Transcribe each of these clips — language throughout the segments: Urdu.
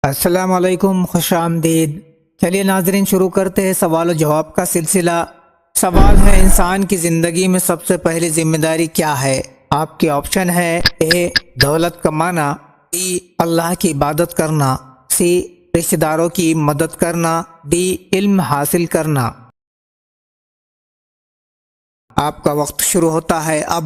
السلام علیکم، خوش آمدید۔ چلیے ناظرین، شروع کرتے ہیں سوال و جواب کا سلسلہ۔ سوال ہے، انسان کی زندگی میں سب سے پہلی ذمہ داری کیا ہے؟ آپ کے آپشن ہے: اے دولت کمانا، بی اللہ کی عبادت کرنا، سی رشتہ داروں کی مدد کرنا، ڈی علم حاصل کرنا۔ آپ کا وقت شروع ہوتا ہے اب۔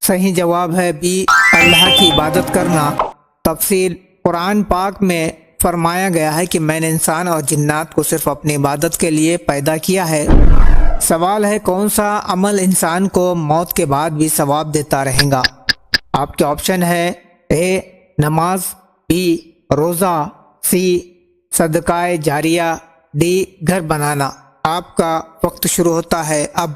صحیح جواب ہے بی اللہ کی عبادت کرنا۔ تفصیل: قرآن پاک میں فرمایا گیا ہے کہ میں نے انسان اور جنات کو صرف اپنی عبادت کے لیے پیدا کیا ہے۔ سوال ہے، کون سا عمل انسان کو موت کے بعد بھی ثواب دیتا رہے گا؟ آپ کے آپشن ہے: اے نماز، بی روزہ، سی صدقہ جاریہ، ڈی گھر بنانا۔ آپ کا وقت شروع ہوتا ہے اب۔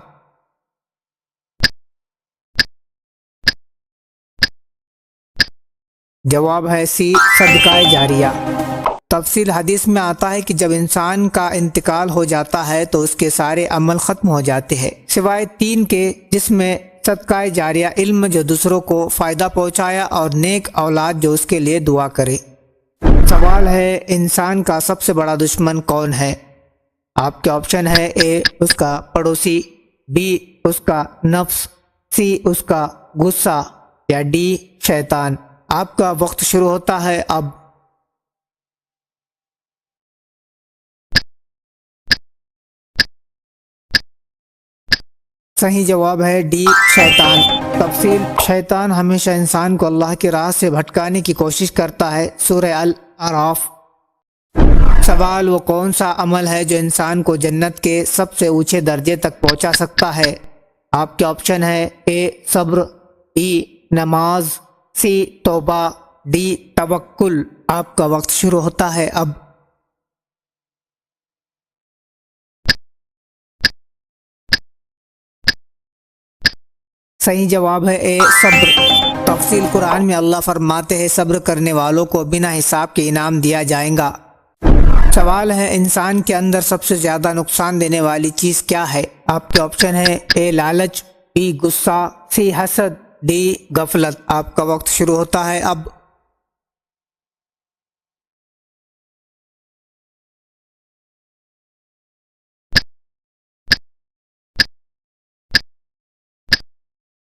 جواب ہے سی صدقہ جاریہ۔ تفصیل: حدیث میں آتا ہے کہ جب انسان کا انتقال ہو جاتا ہے تو اس کے سارے عمل ختم ہو جاتے ہیں سوائے 3 کے، جس میں صدقہ جاریہ، علم جو دوسروں کو فائدہ پہنچایا، اور نیک اولاد جو اس کے لیے دعا کرے۔ سوال ہے، انسان کا سب سے بڑا دشمن کون ہے؟ آپ کے آپشن ہے: اے اس کا پڑوسی، بی اس کا نفس، سی اس کا غصہ، یا ڈی شیطان۔ آپ کا وقت شروع ہوتا ہے اب۔ صحیح جواب ہے ڈی شیطان۔ تفصیل: شیطان ہمیشہ انسان کو اللہ کی راہ سے بھٹکانے کی کوشش کرتا ہے۔ سورہ الاعراف۔ سوال: وہ کون سا عمل ہے جو انسان کو جنت کے سب سے اونچے درجے تک پہنچا سکتا ہے؟ آپ کے آپشن ہے: اے صبر، بی نماز، سی توبہ، ڈی توکل۔ آپ کا وقت شروع ہوتا ہے اب۔ صحیح جواب ہے اے صبر۔ تفصیل: قرآن میں اللہ فرماتے ہیں صبر کرنے والوں کو بنا حساب کے انعام دیا جائے گا۔ سوال ہے، انسان کے اندر سب سے زیادہ نقصان دینے والی چیز کیا ہے؟ آپ کے آپشن ہے: اے لالچ، بی غصہ، سی حسد، ڈی غفلت۔ آپ کا وقت شروع ہوتا ہے اب۔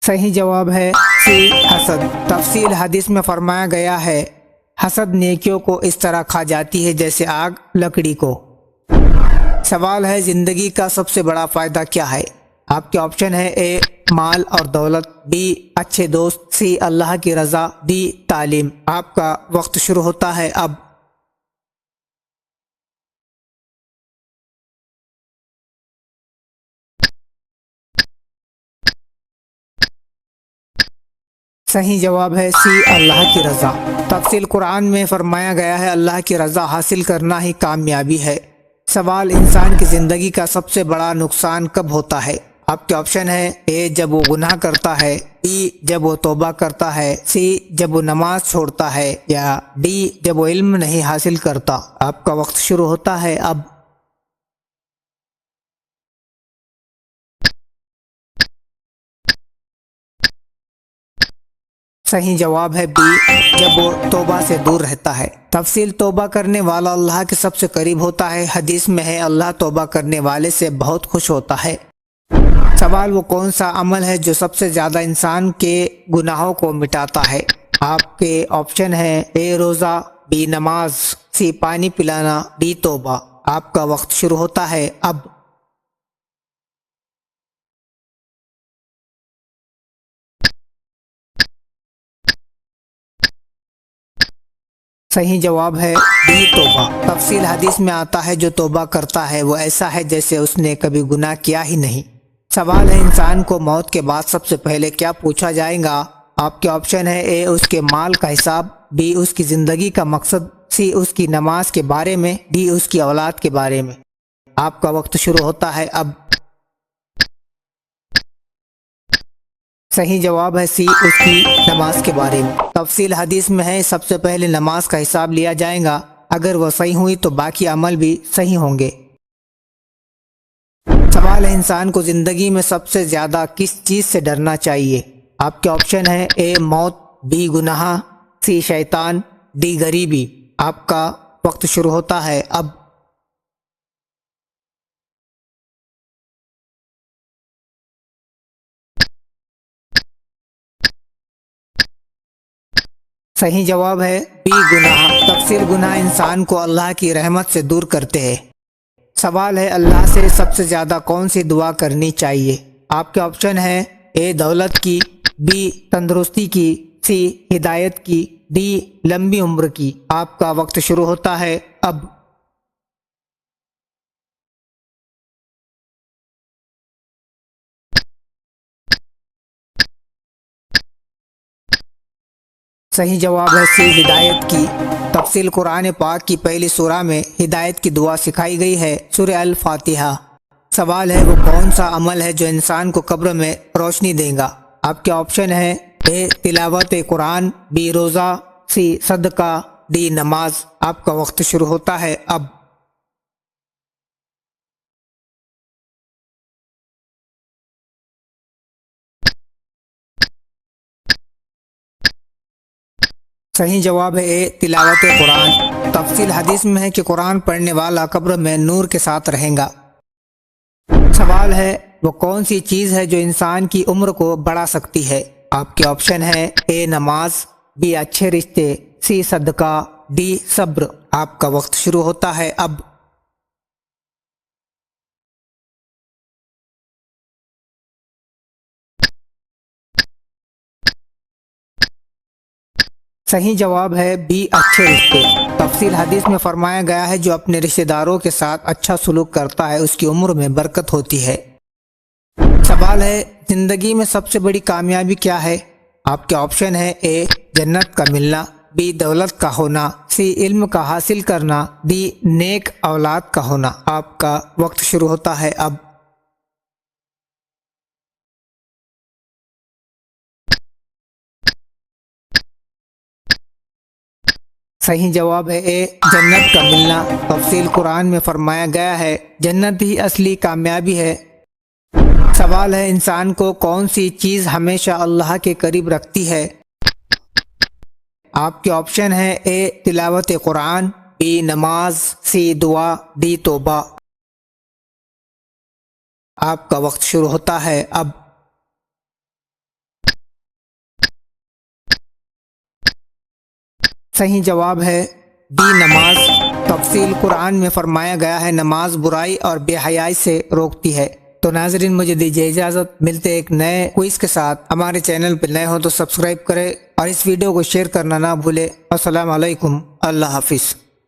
صحیح جواب ہے سی حسد۔ تفصیل: حدیث میں فرمایا گیا ہے حسد نیکیوں کو اس طرح کھا جاتی ہے جیسے آگ لکڑی کو۔ سوال ہے، زندگی کا سب سے بڑا فائدہ کیا ہے؟ آپ کے آپشن ہے: اے مال اور دولت، بی اچھے دوست، سی اللہ کی رضا، ڈی تعلیم۔ آپ کا وقت شروع ہوتا ہے اب۔ صحیح جواب ہے سی اللہ کی رضا۔ تفصیل: قرآن میں فرمایا گیا ہے اللہ کی رضا حاصل کرنا ہی کامیابی ہے۔ سوال: انسان کی زندگی کا سب سے بڑا نقصان کب ہوتا ہے؟ آپ کے آپشن ہے: اے جب وہ گناہ کرتا ہے، بی جب وہ توبہ کرتا ہے، سی جب وہ نماز چھوڑتا ہے، یا ڈی جب وہ علم نہیں حاصل کرتا۔ آپ کا وقت شروع ہوتا ہے اب۔ صحیح جواب ہے بی جب وہ توبہ سے دور رہتا ہے۔ تفصیل: توبہ کرنے والا اللہ کے سب سے قریب ہوتا ہے۔ حدیث میں ہے اللہ توبہ کرنے والے سے بہت خوش ہوتا ہے۔ سوال: وہ کون سا عمل ہے جو سب سے زیادہ انسان کے گناہوں کو مٹاتا ہے؟ آپ کے آپشن ہے: اے روزہ، بی نماز، سی پانی پلانا، ڈی توبہ۔ آپ کا وقت شروع ہوتا ہے اب۔ صحیح جواب ہے ڈی توبہ۔ تفصیل: حدیث میں آتا ہے جو توبہ کرتا ہے وہ ایسا ہے جیسے اس نے کبھی گناہ کیا ہی نہیں۔ سوال ہے، انسان کو موت کے بعد سب سے پہلے کیا پوچھا جائے گا؟ آپ کے آپشن ہے: اے اس کے مال کا حساب، بی اس کی زندگی کا مقصد، سی اس کی نماز کے بارے میں، ڈی اس کی اولاد کے بارے میں۔ آپ کا وقت شروع ہوتا ہے اب۔ صحیح جواب ہے سی اس کی نماز کے بارے میں۔ تفصیل: حدیث میں ہے سب سے پہلے نماز کا حساب لیا جائے گا، اگر وہ صحیح ہوئی تو باقی عمل بھی صحیح ہوں گے۔ سوال ہے، انسان کو زندگی میں سب سے زیادہ کس چیز سے ڈرنا چاہیے؟ آپ کے آپشن ہے: اے موت، بی گناہ، سی شیطان، ڈی غریبی۔ آپ کا وقت شروع ہوتا ہے اب۔ صحیح جواب ہے بی گناہ۔ تکثیر گناہ انسان کو اللہ کی رحمت سے دور کرتے ہیں۔ سوال ہے اللہ سے سب سے زیادہ کون سی دعا کرنی چاہیے؟ آپ کے آپشن ہے اے دولت کی، بی تندرستی کی، سی ہدایت کی، ڈی لمبی عمر کی۔ آپ کا وقت شروع ہوتا ہے اب۔ صحیح جواب ہے سی ہدایت کی۔ تفصیل قرآن پاک کی پہلی سورہ میں ہدایت کی دعا سکھائی گئی ہے، سورہ الفاتحہ۔ سوال ہے وہ کون سا عمل ہے جو انسان کو قبر میں روشنی دے گا؟ آپ کے آپشن ہے اے تلاوت قرآن، بی روزہ، سی صدقہ، ڈی نماز۔ آپ کا وقت شروع ہوتا ہے اب۔ صحیح جواب ہے اے تلاوت قرآن۔ تفصیل حدیث میں ہے کہ قرآن پڑھنے والا قبر میں نور کے ساتھ رہیں گا۔ سوال ہے وہ کون سی چیز ہے جو انسان کی عمر کو بڑھا سکتی ہے؟ آپ کے آپشن ہے اے نماز، بی اچھے رشتے، سی صدقہ، ڈی صبر۔ آپ کا وقت شروع ہوتا ہے اب۔ صحیح جواب ہے بی اچھے رشتے۔ تفصیل حدیث میں فرمایا گیا ہے جو اپنے رشتہ داروں کے ساتھ اچھا سلوک کرتا ہے اس کی عمر میں برکت ہوتی ہے۔ سوال ہے زندگی میں سب سے بڑی کامیابی کیا ہے؟ آپ کے آپشن ہے اے جنت کا ملنا، بی دولت کا ہونا، سی علم کا حاصل کرنا، ڈی نیک اولاد کا ہونا۔ آپ کا وقت شروع ہوتا ہے اب۔ صحیح جواب ہے اے جنت کا ملنا۔ تفصیل قرآن میں فرمایا گیا ہے جنت ہی اصلی کامیابی ہے۔ سوال ہے انسان کو کون سی چیز ہمیشہ اللہ کے قریب رکھتی ہے؟ آپ کے آپشن ہے اے تلاوت قرآن، بی نماز، سی دعا، ڈی توبہ۔ آپ کا وقت شروع ہوتا ہے اب۔ صحیح جواب ہے ڈی نماز۔ تفصیل قرآن میں فرمایا گیا ہے نماز برائی اور بے حیائی سے روکتی ہے۔ تو ناظرین مجھے دیجیے اجازت، ملتے ایک نئے کوئز کے ساتھ۔ ہمارے چینل پہ نئے ہوں تو سبسکرائب کریں اور اس ویڈیو کو شیئر کرنا نہ بھولے۔ السلام علیکم، اللہ حافظ۔